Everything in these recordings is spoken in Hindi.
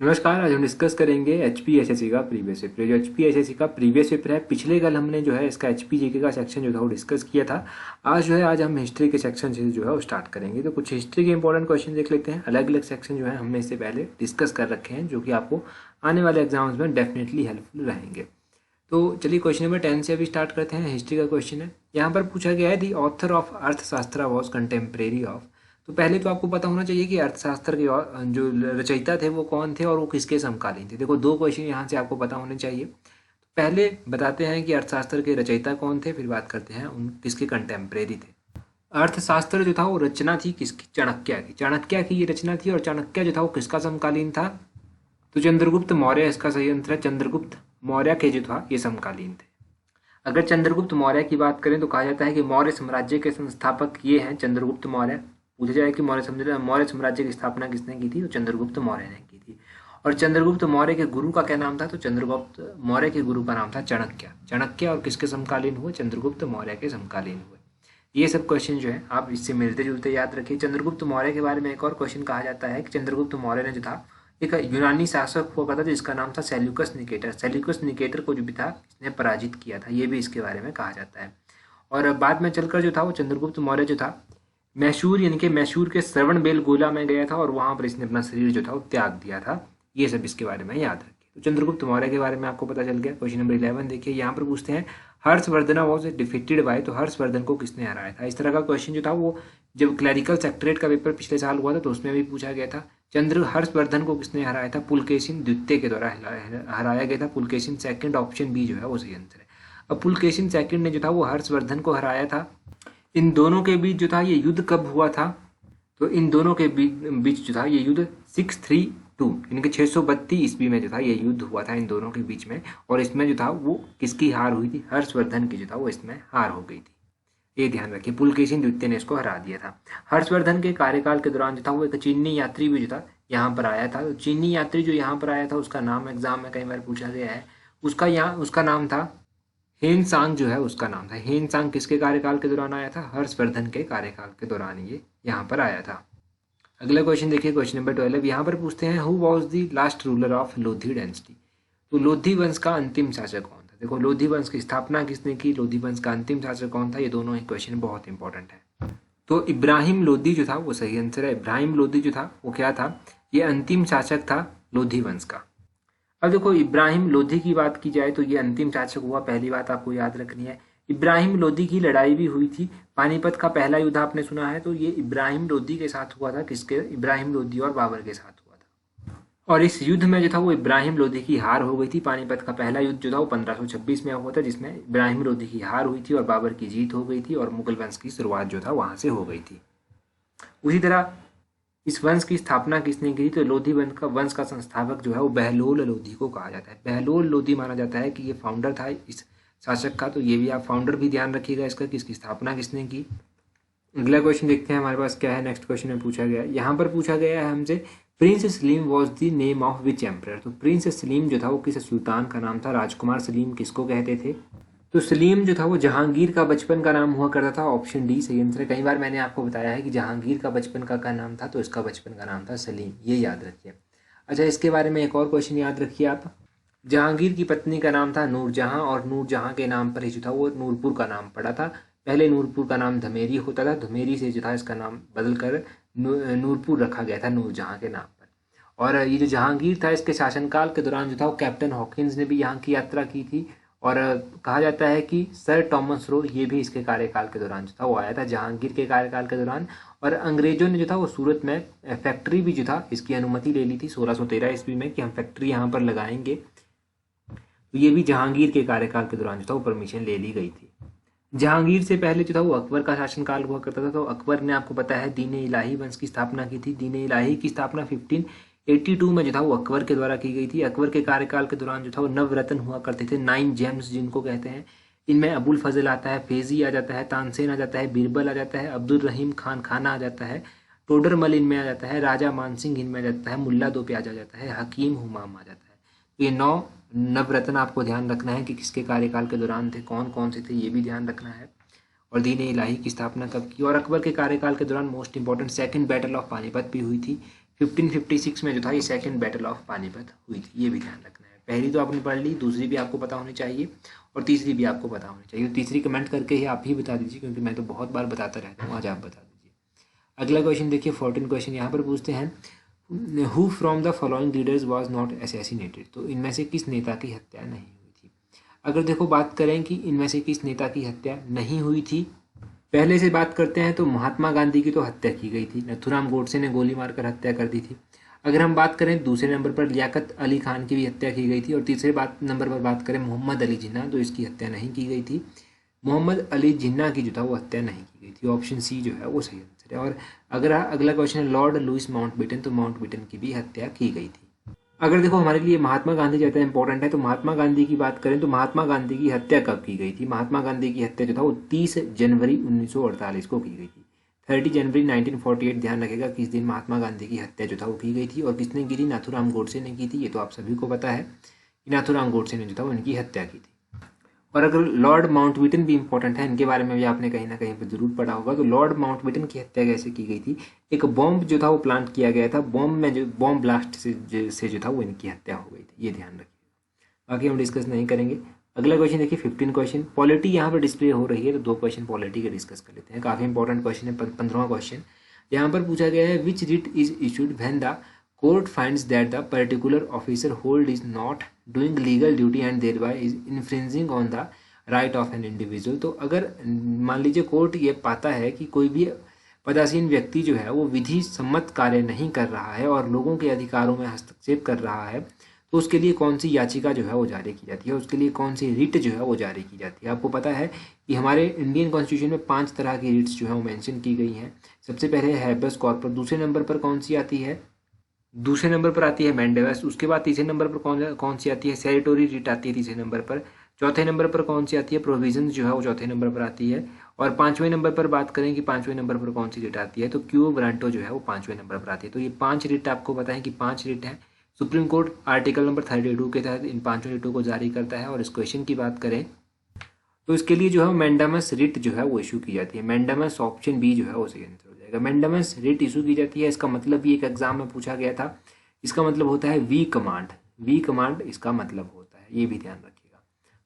नमस्कार। आज हम डिस्कस करेंगे एचपीएसएससी का प्रीवियस पेपर। जो एचपीएसएससी का प्रीवियस पेपर है, पिछले कल हमने जो है इसका एचपीजीके का सेक्शन जो था वो डिस्कस किया था। आज हम हिस्ट्री के सेक्शन से जो है वो स्टार्ट करेंगे। तो कुछ हिस्ट्री के इंपॉर्टेंट क्वेश्चन देख लेते हैं। अलग अलग सेक्शन जो है हमने इससे पहले डिस्कस कर रखे हैं, जो कि आपको आने वाले एग्जाम्स में डेफिनेटली हेल्पफुल रहेंगे। तो चलिए क्वेश्चन नंबर 10 से अभी स्टार्ट करते हैं। हिस्ट्री का क्वेश्चन है, यहाँ पर पूछा गया है दी ऑथर ऑफ अर्थशास्त्र वॉज कंटेम्प्रेरी ऑफ। तो पहले तो आपको पता होना चाहिए कि अर्थशास्त्र के जो रचयिता थे वो कौन थे और वो किसके समकालीन थे। देखो, दो क्वेश्चन यहाँ से आपको पता होने चाहिए। तो पहले बताते हैं कि अर्थशास्त्र के रचयिता कौन थे, फिर बात करते हैं उन किसके कंटेम्प्रेरी थे। अर्थशास्त्र जो था वो रचना थी किसकी? चाणक्य की। चाणक्य की ये रचना थी और चाणक्य जो था वो किसका समकालीन था? तो चंद्रगुप्त मौर्य इसका सही आंसर है। चंद्रगुप्त मौर्य के जो था ये समकालीन थे। अगर चंद्रगुप्त मौर्य की बात करें तो कहा जाता है कि मौर्य साम्राज्य के संस्थापक ये हैं चंद्रगुप्त मौर्य। पूछा जाए कि मौर्य साम्राज्य की स्थापना किसने की थी, तो चंद्रगुप्त मौर्य ने की थी। और चंद्रगुप्त मौर्य के गुरु का क्या नाम था? तो चंद्रगुप्त मौर्य के गुरु का नाम था चाणक्य। चाणक्य और किसके समकालीन हुए? चंद्रगुप्त मौर्य के समकालीन हुए। ये सब क्वेश्चन जो है आप इससे मिलते जुलते याद रखिए। चंद्रगुप्त मौर्य के बारे में एक और क्वेश्चन कहा जाता है कि चंद्रगुप्त मौर्य ने जो था एक यूनानी शासक हुआ करता था जिसका नाम था सेल्यूकस निकेटर। सेल्यूकस निकेटर को जो भी था इसने पराजित किया था, ये भी इसके बारे में कहा जाता है। और बाद में चलकर जो था वो चंद्रगुप्त मौर्य जो था मैसूर यानी कि मैसूर के श्रवण बेलगोला में गया था और वहां पर इसने अपना शरीर जो था वो त्याग दिया था। ये सब इसके बारे में याद रखिए। तो चंद्रगुप्त मौर्य के बारे में आपको पता चल गया। क्वेश्चन नंबर 11 देखिए, यहाँ पर पूछते हैं हर्षवर्धन वॉज डिफीटेड बाय। तो हर्षवर्धन को किसने हराया था? इस तरह का क्वेश्चन जो था वो जब क्लैरिकल सेक्रेटरेट का पेपर पिछले साल हुआ था तो उसमें भी पूछा गया था। हर्षवर्धन को किसने हराया था? पुलकेशिन द्वितीय के द्वारा हराया गया था। पुलकेशिन सेकंड, ऑप्शन बी जो है वो सही आंसर है। अब पुलकेशिन सेकंड ने जो था वो हर्षवर्धन को हराया था। इन दोनों के बीच जो था ये युद्ध कब हुआ था? तो इन दोनों के बीच जो था ये युद्ध 632 यानी कि 632 ईस्वी में जो था ये युद्ध हुआ था इन दोनों के बीच में। और इसमें जो था वो किसकी हार हुई थी? हर्षवर्धन की जो था वो इसमें हार हो गई थी। ये ध्यान रखिए, पुलकेशिन द्वितीय ने इसको हरा दिया था। हर्षवर्धन के कार्यकाल के दौरान जो था वो एक चीनी यात्री भी जो था यहाँ पर आया था। तो चीनी यात्री जो यहाँ पर आया था उसका नाम एग्जाम में कई बार पूछा गया है। उसका नाम था हेन सांग, जो है उसका नाम था। हेन सांग किसके कार्यकाल के दौरान आया था? हर्षवर्धन के कार्यकाल के दौरान ये यहाँ पर आया था। अगला क्वेश्चन देखिए, क्वेश्चन नंबर 12 यहाँ पर पूछते हैं who was the last ruler of Lodhi dynasty. तो लोधी वंश का अंतिम शासक कौन था? देखो, लोधी वंश की स्थापना किसने की, लोधी वंश का अंतिम शासक कौन था, ये दोनों ही क्वेश्चन बहुत इंपॉर्टेंट है। तो इब्राहिम लोधी जो था वो सही आंसर है। इब्राहिम लोधी जो था वो क्या था? ये अंतिम शासक था लोधी वंश का। अब देखो, इब्राहिम लोधी की बात की जाए तो ये अंतिम शासक हुआ। पहली बात आपको याद रखनी है, इब्राहिम लोधी की लड़ाई भी हुई थी। पानीपत का पहला युद्ध आपने सुना है, तो ये इब्राहिम लोधी के साथ हुआ था। किसके? इब्राहिम लोधी और बाबर के साथ हुआ था। और इस युद्ध में जो था वो इब्राहिम लोधी की हार हो गई थी। पानीपत का पहला युद्ध जो था वो 1526 में हुआ था, जिसमें इब्राहिम लोधी की हार हुई थी और बाबर की जीत हो गई थी और मुगल वंश की शुरुआत जो था वहां से हो गई थी। उसी तरह इस वंश की स्थापना किसने की? तो लोधी वंश का संस्थापक जो है वो बहलोल लोधी को कहा जाता है। बहलोल लोधी माना जाता है कि ये फाउंडर था इस शासक का। तो ये भी आप फाउंडर भी ध्यान रखिएगा इसका, कि इसकी स्थापना किसने की। अगला क्वेश्चन देखते हैं हमारे पास क्या है। नेक्स्ट क्वेश्चन में पूछा गया है, यहाँ पर पूछा गया है हमसे Prince Salim was the name of which emperor. तो प्रिंस सलीम जो था वो किस सुल्तान का नाम था? राजकुमार सलीम किसको कहते थे? तो सलीम जो था वो जहांगीर का बचपन का नाम हुआ करता था। ऑप्शन डी सही आंसर है। कई बार मैंने आपको बताया है कि जहांगीर का बचपन का क्या नाम था, तो इसका बचपन का नाम था सलीम, ये याद रखिए। अच्छा, इसके बारे में एक और क्वेश्चन याद रखिए आप। जहांगीर की पत्नी का नाम था नूरजहां और नूरजहां के नाम पर ही जो था वो नूरपुर का नाम पड़ा था। पहले नूरपुर का नाम धमेरी होता था, धमेरी से जो था इसका नाम बदलकर नूरपुर रखा गया था नूरजहां के नाम पर। और ये जो जहांगीर था इसके शासनकाल के दौरान जो था वो कैप्टन हॉकिंस ने भी यहाँ की यात्रा की थी। और कहा जाता है कि सर टॉमस रो ये भी इसके कार्यकाल के दौरान जो था वो आया था, जहांगीर के कार्यकाल के दौरान। और अंग्रेजों ने जो था वो सूरत में फैक्ट्री भी जो था इसकी अनुमति ले ली थी 1613 ईस्वी में कि हम फैक्ट्री यहाँ पर लगाएंगे। तो ये भी जहांगीर के कार्यकाल के दौरान जो था वो परमिशन ले ली गई थी। जहांगीर से पहले जो था वो अकबर का शासनकाल हुआ करता था। तो अकबर ने आपको पता है दीन इलाही वंश की स्थापना की थी। दीन इलाही की स्थापना 1582 में जो था वो अकबर के द्वारा की गई थी। अकबर के कार्यकाल के दौरान जो था वो नवरत्न हुआ करते थे, 9 जेम्स जिनको कहते हैं। इनमें अबुल फजल आता है, फेजी आ जाता है, तानसेन आ जाता है, बीरबल आ जाता है, अब्दुल रहीम खान खाना आ जाता है, टोडरमल इनमें आ जाता है, राजा मानसिंह इनमें आ जाता है, मुल्ला दो प्याज आ जाता है, हकीम हुमाम आ जाता है। तो ये 9 नवरत्न आपको ध्यान रखना है कि किसके कार्यकाल के दौरान थे, कौन कौन से थे, ये भी ध्यान रखना है। और दीन इलाही की स्थापना कब की? और अकबर के कार्यकाल के दौरान most important second battle of Panipat भी हुई थी। 1556 में जो था ये सेकंड बैटल ऑफ पानीपत हुई थी, ये भी ध्यान रखना है। पहली तो आपने पढ़ ली, दूसरी भी आपको पता होनी चाहिए और तीसरी भी आपको पता होनी चाहिए। तीसरी कमेंट करके ही आप ही बता दीजिए, क्योंकि मैं तो बहुत बार बताता रहता हूँ, आज आप बता दीजिए। अगला क्वेश्चन देखिए 14 क्वेश्चन यहाँ पर पूछते हैं who from the following leaders was not assassinated. तो इनमें से किस नेता की हत्या नहीं हुई थी। अगर देखो बात करें कि इनमें से किस नेता की हत्या नहीं हुई थी, पहले से बात करते हैं तो महात्मा गांधी की तो हत्या की गई थी, नथुराम गोडसे ने गोली मारकर हत्या कर दी थी। अगर हम बात करें दूसरे नंबर पर लियाकत अली खान की भी हत्या की गई थी, और तीसरे नंबर पर बात करें मोहम्मद अली जिन्ना, तो इसकी हत्या नहीं की गई थी। मोहम्मद अली जिन्ना की जो था वो हत्या नहीं की गई थी। ऑप्शन सी जो है वो सही आंसर है। और अगर अगला क्वेश्चन है लॉर्ड लुइस माउंटबेटन, तो माउंटबेटन की भी हत्या की गई थी। अगर देखो हमारे लिए महात्मा गांधी ज़्यादा इंपॉर्टेंट है, तो महात्मा गांधी की बात करें तो महात्मा गांधी की हत्या कब की गई थी। महात्मा गांधी की हत्या जो था वो 30 जनवरी 1948 को की गई थी। 30 जनवरी 1948 ध्यान रखेगा किस दिन महात्मा गांधी की हत्या जो था वो की गई थी। और किसने की थी, नाथूराम गोडसे ने की थी। ये तो आप सभी को पता है कि नाथूराम गोडसे ने जो था वो इनकी हत्या की थी। और अगर लॉर्ड माउंटबेटन भी इंपॉर्टेंट है, इनके बारे में भी आपने कहीं ना कहीं पर जरूर पढ़ा होगा। तो लॉर्ड माउंटबेटन की हत्या कैसे की गई थी, एक बॉम्ब जो था वो प्लांट किया गया था, बॉम्ब में जो बॉम्ब ब्लास्ट से जो था वो इनकी हत्या हो गई थी, ये ध्यान रखिएगा। बाकी हम डिस्कस नहीं करेंगे। अगला क्वेश्चन देखिए 15 क्वेश्चन, पॉलिटी यहाँ पर डिस्प्ले हो रही है, तो 2 क्वेश्चन पॉलिटी के डिस्कस कर लेते हैं। काफी इंपॉर्टेंट क्वेश्चन है 15वां क्वेश्चन। यहाँ पर पूछा गया है which writ is issued when the court finds that the particular officer hold is not doing legal duty and thereby is infringing on the right of an individual. तो अगर मान लीजिए कोर्ट ये पाता है कि कोई भी पदासीन व्यक्ति जो है वो विधि सम्मत कार्य नहीं कर रहा है और लोगों के अधिकारों में हस्तक्षेप कर रहा है, तो उसके लिए कौन सी याचिका जो है वो जारी की जाती है, उसके लिए कौन सी रिट जो है वो जारी की जाती है। आपको पता है कि हमारे इंडियन कॉन्स्टिट्यूशन में 5 तरह की रिट्स जो है वो मेंशन की गई हैं। सबसे पहले है हैबेस कॉर्पस, दूसरे नंबर पर कौन सी आती है, दूसरे नंबर पर आती है मैंडेवस। उसके बाद तीसरे नंबर पर कौन सी आती है, सेरिटोरी रिट आती है तीसरे नंबर पर। चौथे नंबर पर कौन सी आती है, प्रोविजन जो है वो चौथे नंबर पर आती है। और 5वें नंबर पर बात करें कि 5वें नंबर पर कौन सी रिट आती है, तो क्यू ब्रांटो जो है वो 5वें नंबर पर आती है। तो ये 5 रिट आपको पता है कि 5 रिट है। सुप्रीम कोर्ट आर्टिकल नंबर 32 के तहत इन 5 रिटों को जारी करता है। और इस क्वेश्चन की बात करें तो इसके लिए जो है मैंडामस रिट जो है वो इशू की जाती है। मैंडामस ऑप्शन बी जो है वो सही आंसर हो जाएगा। मैंडामस रिट इशू की जाती है, इसका मतलब भी एक एग्जाम में पूछा गया था। इसका मतलब होता है वी कमांड, वी कमांड इसका मतलब होता है, ये भी ध्यान रखिएगा।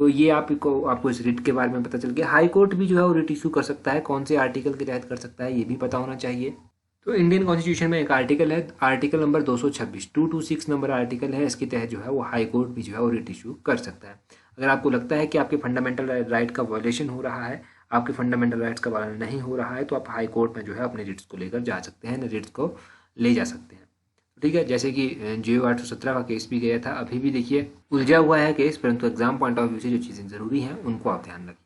तो ये आपको इस रिट के बारे में पता चल गया। हाई कोर्ट भी जो है वो रिट इशू कर सकता है, कौन से आर्टिकल के तहत कर सकता है ये भी पता होना चाहिए। तो इंडियन कॉन्स्टिट्यूशन में एक आर्टिकल है, आर्टिकल नंबर 226, 226 नंबर आर्टिकल है, इसके तहत जो है वो हाई कोर्ट भी जो है वो रिट इशू कर सकता है। अगर आपको लगता है कि आपके फंडामेंटल राइट का वायलेशन हो रहा है, आपके फंडामेंटल राइट्स का पालन नहीं हो रहा है, तो आप हाई कोर्ट में जो है अपने रिट्स को लेकर जा सकते हैं, रिट्स को ले जा सकते हैं। ठीक है, जैसे कि JO 817 का केस भी गया था, अभी भी देखिए उलझा हुआ है केस, परंतु एग्जाम पॉइंट ऑफ व्यू से जो चीज़ें जरूरी हैं उनको आप ध्यान रखिए।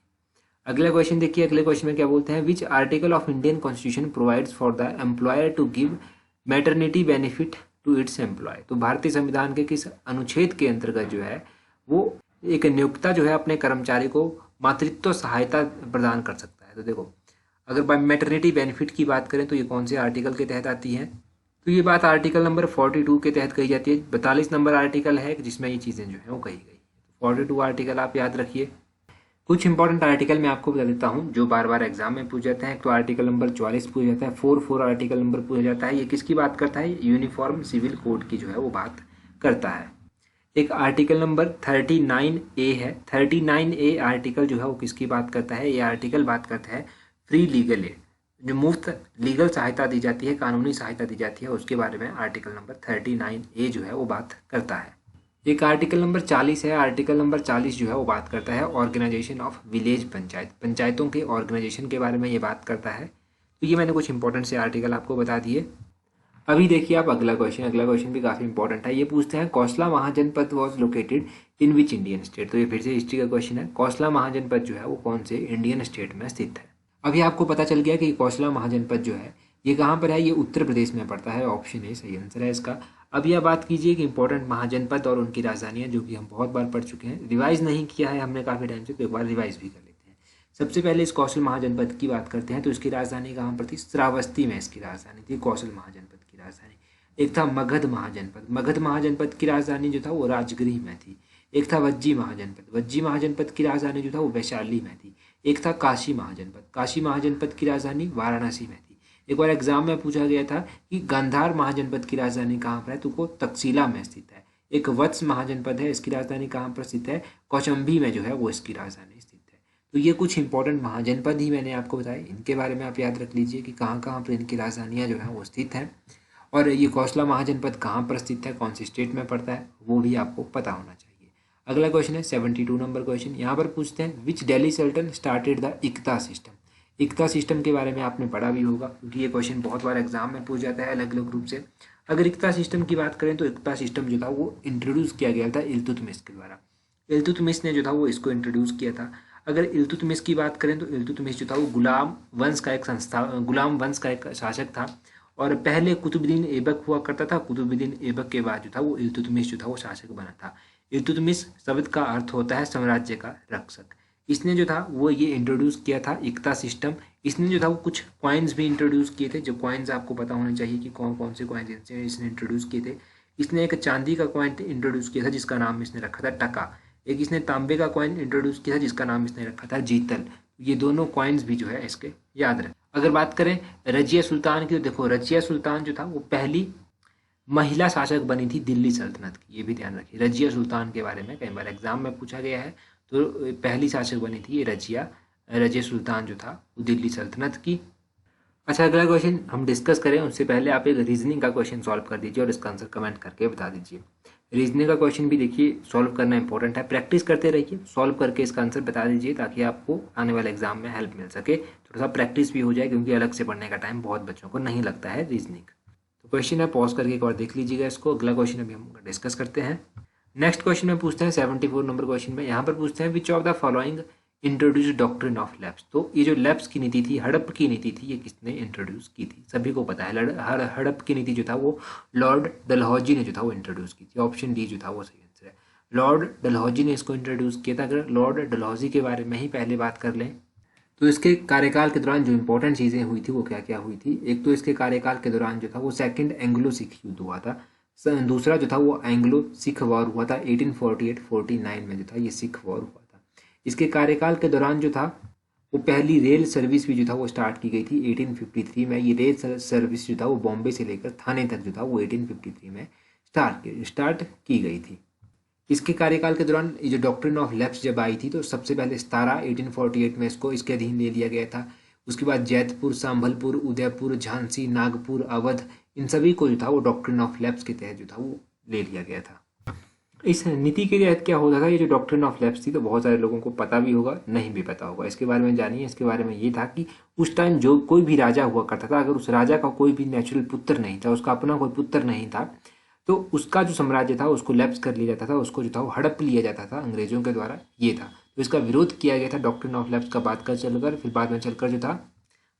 अगला क्वेश्चन देखिए, अगले क्वेश्चन में क्या बोलते हैं, which article of Indian constitution provides for the employer to give maternity benefit to its employ. तो भारतीय संविधान के किस अनुच्छेद के अंतर्गत जो है वो एक नियोक्ता जो है अपने कर्मचारी को मातृत्व सहायता प्रदान कर सकता है। तो देखो अगर मैटरनिटी बेनिफिट की बात करें तो ये कौन से आर्टिकल के तहत आती है, तो ये बात आर्टिकल नंबर 42 के तहत कही जाती है। 42 नंबर आर्टिकल है जिसमें ये चीज़ें जो है वो कही गई। 42 आर्टिकल आप याद रखिए। कुछ इंपॉर्टेंट आर्टिकल मैं आपको बता देता हूँ जो बार बार एग्जाम में पूछ जाते हैं। तो आर्टिकल नंबर 44 पूछा जाता है, 44 आर्टिकल नंबर पूछा जाता है। ये किसकी बात करता है, यूनिफॉर्म सिविल कोड की जो है वो बात करता है। एक आर्टिकल नंबर 39A है, 39A आर्टिकल जो है वो किसकी बात करता है, ये आर्टिकल बात करता है फ्री लीगल एड, जो मुफ्त लीगल सहायता दी जाती है, कानूनी सहायता दी जाती है, उसके बारे में आर्टिकल नंबर 39A जो है वो बात करता है। एक आर्टिकल नंबर 40 है, आर्टिकल नंबर 40 जो है वो बात करता है ऑर्गेनाइजेशन ऑफ विलेज पंचायत, पंचायतों के ऑर्गेनाइजेशन के बारे में ये बात करता है। तो ये मैंने कुछ इंपॉर्टेंट से आर्टिकल आपको बता दिए। अभी देखिए आप अगला क्वेश्चन भी काफ़ी इंपॉर्टेंट है। ये पूछते हैं Kosala mahajanapada was located in which Indian state. तो ये फिर से हिस्ट्री का क्वेश्चन है। कौशला महाजनपद जो है वो कौन से इंडियन स्टेट में स्थित है। अभी आपको पता चल गया कि कौशला महाजनपद जो है ये कहाँ पर है, ये उत्तर प्रदेश में पड़ता है। ऑप्शन ए सही आंसर है इसका। अभी आप बात कीजिए कि इंपॉर्टेंट महाजनपद और उनकी राजधानियाँ, जो कि हम बहुत बार पढ़ चुके हैं, रिवाइज नहीं किया है हमने काफ़ी टाइम से, तो एक बार रिवाइज भी कर लेते हैं। सबसे पहले इस कौशल महाजनपद की बात करते हैं तो इसकी राजधानी कहाँ पर थी, श्रावस्ती में इसकी राजधानी थी, कौशल महाजनपद की राजधानी। एक था मगध महाजनपद, मगध महाजनपद की राजधानी जो था वो राजगृह में थी। एक था वज्जी महाजनपद, वज्जी महाजनपद की राजधानी जो था वो वैशाली में थी। एक था काशी महाजनपद, काशी महाजनपद की राजधानी वाराणसी में थी। एक बार एग्जाम में पूछा गया था कि गांधार महाजनपद की राजधानी कहाँ पर है, तो वो तक्षशिला में स्थित है। एक वत्स महाजनपद है, इसकी राजधानी कहाँ पर स्थित है, कौशाम्बी में जो है वो इसकी राजधानी स्थित है। तो ये कुछ इंपॉर्टेंट महाजनपद ही मैंने आपको बताए, इनके बारे में आप याद रख लीजिए कि कहाँ कहाँ पर इनकी राजधानियाँ जो है वो स्थित हैं। और ये कौशला महाजनपद कहाँ पर स्थित है, कौन सी स्टेट में पड़ता है, वो भी आपको पता होना चाहिए। अगला क्वेश्चन है 72 नंबर क्वेश्चन। यहाँ पर पूछते हैं which Delhi sultan started the iqta system. Iqta system के बारे में आपने पढ़ा भी होगा, क्योंकि ये क्वेश्चन बहुत बार एग्जाम में पूछ जाता है अलग अलग रूप से। अगर इक्ता सिस्टम की बात करें तो इक्ता सिस्टम जो था वो इंट्रोड्यूस किया गया था इल्तुतमिश के द्वारा। इल्तुतमिश ने जो था वो इसको इंट्रोड्यूस किया था। अगर इल्तुतमिश की बात करें तो इल्तुतमिश जो था वो गुलाम वंश का एक शासक था। और पहले कुतुबुद्दीन ऐबक हुआ करता था, कुतुबुद्दीन ऐबक के बाद जो था वो इल्तुतमिश जो था वो शासक बना था। इल्तुतमिश शब्द का अर्थ होता है साम्राज्य का रक्षक। इसने जो था वो ये इंट्रोड्यूस किया था इक्ता सिस्टम। इसने जो था वो कुछ कॉइन्स भी इंट्रोड्यूस किए थे, जो कॉइन्स आपको पता होने चाहिए कि कौन कौन से कॉइन्स इसने इंट्रोड्यूस किए थे। इसने एक चांदी का कॉइन इंट्रोड्यूस किया था जिसका नाम इसने रखा था टका। एक इसने तांबे का कॉइन इंट्रोड्यूस किया था जिसका नाम इसने रखा था जीतल। ये दोनों कॉइन्स भी जो है इसके याद रखें। अगर बात करें रजिया सुल्तान की, तो देखो रजिया सुल्तान जो था वो पहली महिला शासक बनी थी दिल्ली सल्तनत की, ये भी ध्यान रखिए। रजिया सुल्तान के बारे में कई बार एग्जाम में पूछा गया है, तो पहली शासक बनी थी ये रजिया सुल्तान जो था वो दिल्ली सल्तनत की। अच्छा, अगला क्वेश्चन हम डिस्कस करें उससे पहले आप एक रीजनिंग का क्वेश्चन सॉल्व कर दीजिए और इसका आंसर कमेंट करके बता दीजिए। रीजनिंग का क्वेश्चन भी देखिए सॉल्व करना इंपॉर्टेंट है, प्रैक्टिस करते रहिए, सॉल्व करके इसका आंसर बता दीजिए ताकि आपको आने वाले एग्जाम में हेल्प मिल सके, थोड़ा सा प्रैक्टिस भी हो जाए, क्योंकि अलग से पढ़ने का टाइम बहुत बच्चों को नहीं लगता है रीजनिंग। तो क्वेश्चन है, पॉज करके एक बार देख लीजिएगा इसको। अगला क्वेश्चन अभी हम डिस्कस करते हैं। नेक्स्ट क्वेश्चन में पूछते हैं 74 नंबर क्वेश्चन में। यहाँ पर पूछते हैं which of the following introduce doctrine of lapse. तो ये जो लैप्स की नीति थी, हड़प की नीति थी, ये किसने इंट्रोड्यूस की थी? सभी को पता है हड़प की नीति जो था वो लॉर्ड डलहौजी ने जो था वो इंट्रोड्यूस की थी। ऑप्शन डी जो था वो सही आंसर है, लॉर्ड डलहौजी ने इसको इंट्रोड्यूस किया था। अगर लॉर्ड डलहौजी के बारे में ही पहले बात कर लें तो इसके कार्यकाल के दौरान जो इंपॉर्टेंट चीज़ें हुई थी वो क्या क्या हुई थी। एक तो इसके कार्यकाल के दौरान जो था वो सेकंड एंग्लो सिख युद्ध हुआ था। दूसरा जो था वो एंग्लो सिख वॉर हुआ था 1848-49 में जो था ये सिख वॉर हुआ था। इसके कार्यकाल के दौरान जो था वो पहली रेल सर्विस भी जो था वो स्टार्ट की गई थी 1853 में। ये रेल सर्विस जो था वो बॉम्बे से लेकर थाने तक जो था वो 1853 में स्टार्ट की गई थी। इसके कार्यकाल के दौरान ये जो डॉक्ट्रिन ऑफ लैप्स जब आई थी तो सबसे पहले 1848 में इसको इसके अधीन ले लिया गया था। उसके बाद जैतपुर, संभलपुर, उदयपुर, झांसी, नागपुर, अवध, इन सभी को जो था वो डॉक्ट्रिन ऑफ लैप्स के तहत जो था वो ले लिया गया था। इस नीति के तहत क्या होता था, ये जो डॉक्ट्रिन ऑफ लैप्स थी, तो बहुत सारे लोगों को पता भी होगा, नहीं भी पता होगा। इसके बारे में जानिए। इसके बारे में ये था कि उस टाइम जो कोई भी राजा हुआ करता था, अगर उस राजा का कोई भी नेचुरल पुत्र नहीं था, उसका अपना कोई पुत्र नहीं था, तो उसका जो साम्राज्य था उसको लैप्स कर लिया जाता था, उसको जो था वो हड़प लिया जाता था अंग्रेजों के द्वारा। ये था, तो इसका विरोध किया गया था डॉक्ट्रिन ऑफ लैप्स का बात कर चलकर। फिर बाद में चलकर जो था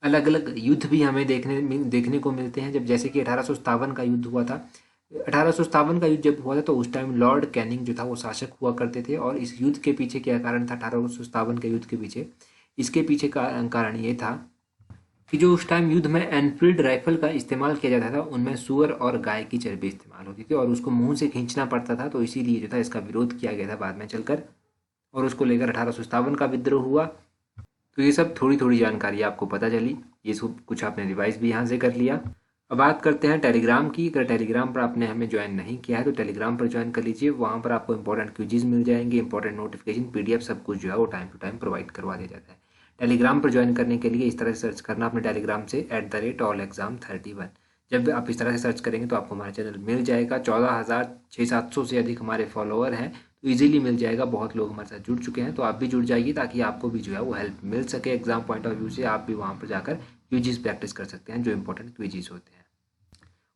अलग अलग युद्ध भी हमें देखने को मिलते हैं। जब जैसे कि 1857 का युद्ध हुआ था, 1857 का युद्ध जब हुआ था तो उस टाइम लॉर्ड कैनिंग जो था वो शासक हुआ करते थे। और इस युद्ध के पीछे क्या कारण था, 1857 के युद्ध के पीछे, इसके पीछे का कारण ये था कि जो उस टाइम युद्ध में एनफील्ड राइफल का इस्तेमाल किया जाता था उनमें सुअर और गाय की चर्बी इस्तेमाल होती थी और उसको मुंह से खींचना पड़ता था, तो इसीलिए जो था इसका विरोध किया गया था बाद में चलकर, और उसको लेकर 1857 का विद्रोह हुआ। तो ये सब थोड़ी थोड़ी जानकारी आपको पता चली, ये सब कुछ आपने रिवाइज भी यहाँ से कर लिया। अब बात करते हैं टेलीग्राम की। अगर टेलीग्राम पर आपने हमें ज्वाइन नहीं किया है तो टेलीग्राम पर ज्वाइन कर लीजिए। वहाँ पर आपको इंपॉर्टेंट क्विज़ मिल जाएंगे, इंपॉर्टेंट नोटिफिकेशन, पीडीएफ, सब कुछ जो है वो टाइम टू टाइम प्रोवाइड करवा दिया जाता है। टेलीग्राम पर ज्वाइन करने के लिए इस तरह से सर्च करना अपने टेलीग्राम से @allexam31। जब आप इस तरह से सर्च करेंगे तो आपको हमारा चैनल मिल जाएगा। 14,600-700 से अधिक हमारे फॉलोअर हैं, तो इजीली मिल जाएगा। बहुत लोग हमारे साथ जुड़ चुके हैं, तो आप भी जुड़ जाइए ताकि आपको भी जो है वो हेल्प मिल सके एग्जाम पॉइंट ऑफ व्यू से। आप भी वहाँ पर जाकर क्विज़ प्रैक्टिस कर सकते हैं, जो इंपॉर्टेंट क्विज़ होते हैं।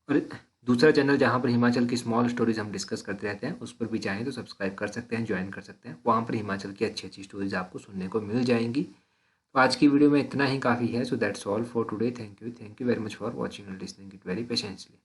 और दूसरा चैनल जहाँ पर हिमाचल की स्मॉल स्टोरीज हम डिस्कस करते रहते हैं, उस पर भी चाहें तो सब्सक्राइब कर सकते हैं, ज्वाइन कर सकते हैं। वहाँ पर हिमाचल की अच्छी अच्छी स्टोरीज आपको सुनने को मिल जाएंगी। तो आज की वीडियो में इतना ही काफ़ी है। So that's all for today. Thank you very much for watching and listening it very patiently.